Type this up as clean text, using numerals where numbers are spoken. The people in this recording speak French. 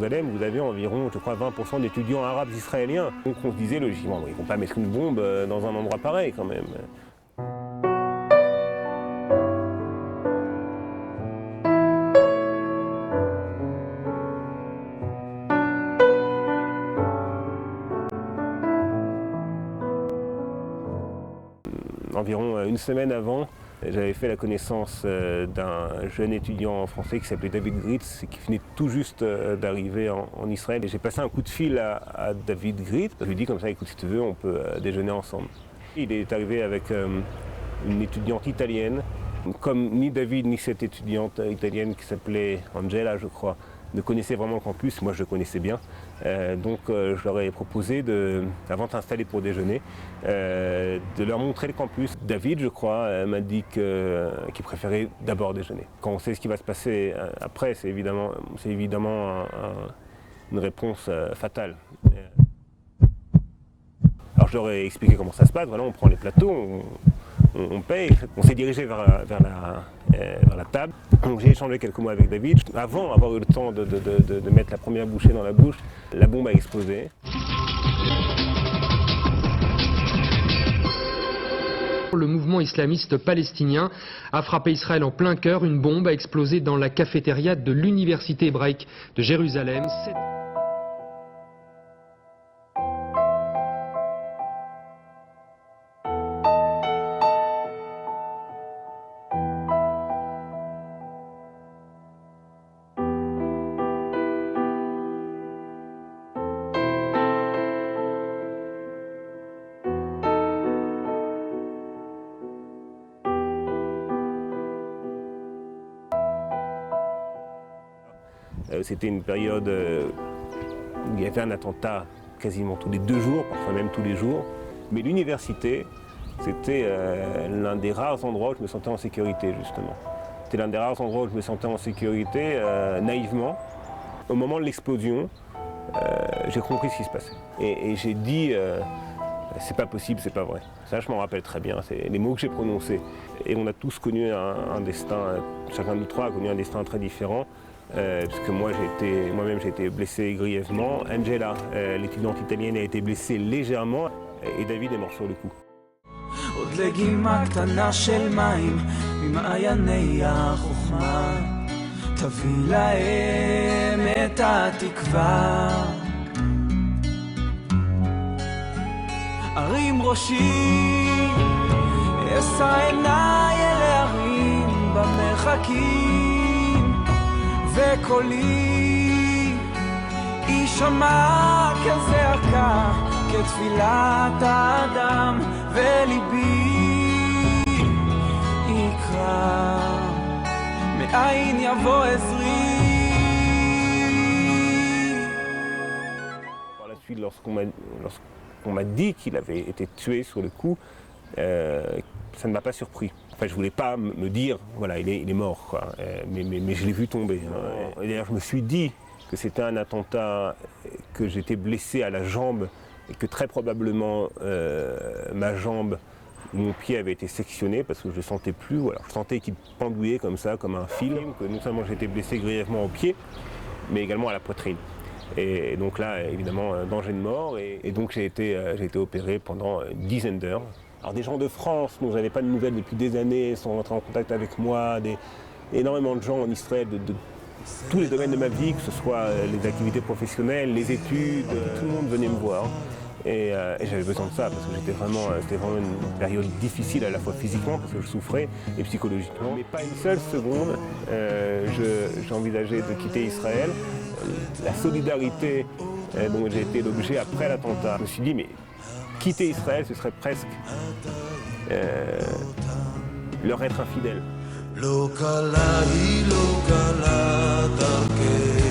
Jérusalem, vous avez environ, je crois, 20% d'étudiants arabes israéliens. Donc on se disait logiquement, ils ne vont pas mettre une bombe dans un endroit pareil quand même. Environ une semaine avant, j'avais fait la connaissance d'un jeune étudiant français qui s'appelait David Gritz, qui venait tout juste d'arriver en Israël. Et j'ai passé un coup de fil à David Gritz. Je lui ai dit comme ça, écoute, si tu veux, on peut déjeuner ensemble. Il est arrivé avec une étudiante italienne. Comme ni David ni cette étudiante italienne qui s'appelait Angela, je crois, ne connaissaient vraiment le campus, moi je le connaissais bien. Donc je leur ai proposé, avant de s'installer pour déjeuner, de leur montrer le campus. David, je crois, m'a dit qu'il préférait d'abord déjeuner. Quand on sait ce qui va se passer après, c'est évidemment une réponse fatale. Alors je leur ai expliqué comment ça se passe. Voilà, on prend les plateaux, on paye. On s'est dirigé vers la table. Donc j'ai échangé quelques mots avec David. Avant d'avoir eu le temps de mettre la première bouchée dans la bouche, la bombe a explosé. Le mouvement islamiste palestinien a frappé Israël en plein cœur. Une bombe a explosé dans la cafétéria de l'université hébraïque de Jérusalem. C'était une période où il y avait un attentat quasiment tous les 2 jours, parfois même tous les jours. Mais l'université, c'était l'un des rares endroits où je me sentais en sécurité, justement. C'était l'un des rares endroits où je me sentais en sécurité, naïvement. Au moment de l'explosion, j'ai compris ce qui se passait. Et j'ai dit, c'est pas possible, c'est pas vrai. Ça, je m'en rappelle très bien, c'est les mots que j'ai prononcés. Et on a tous connu un destin, chacun de nous trois a connu un destin très différent. Puisque moi-même j'ai été blessé grièvement. Angela, l'étudiante italienne, a été blessée légèrement et David est mort sur le coup. עוד לגימה קטנה של מים ממעייני החוכמה תביא להם את התקווה ארים ראשי אשא עיניי אל ההרים במרחקים וקולי יישמע כזעקה כתפילת האדם וליבי יקרא מאין יבוא עזרי. Par la suite, lorsqu'on m'a dit qu'il avait été tué sur le coup, ça ne m'a pas surpris. Enfin, je ne voulais pas me dire, voilà, il est mort, quoi. Mais je l'ai vu tomber. Et d'ailleurs, je me suis dit que c'était un attentat, que j'étais blessé à la jambe et que très probablement ma jambe, mon pied avait été sectionné parce que je ne le sentais plus. Voilà. Je sentais qu'il pendouillait comme ça, comme un fil. Que non seulement j'étais blessé grièvement au pied, mais également à la poitrine. Et donc là, évidemment, danger de mort. Et donc j'ai été opéré pendant une dizaine d'heures. Alors des gens de France dont je n'avais pas de nouvelles depuis des années sont rentrés en contact avec moi. Énormément de gens en Israël de tous les domaines de ma vie, que ce soit les activités professionnelles, les études, tout le monde venait me voir. Et j'avais besoin de ça parce que c'était vraiment une période difficile à la fois physiquement parce que je souffrais et psychologiquement. Mais pas une seule seconde, j'ai envisagé de quitter Israël. La solidarité dont j'ai été l'objet après l'attentat, je me suis dit mais quitter Israël ce serait presque leur être infidèle. לא קלה היא לא קלה דרכך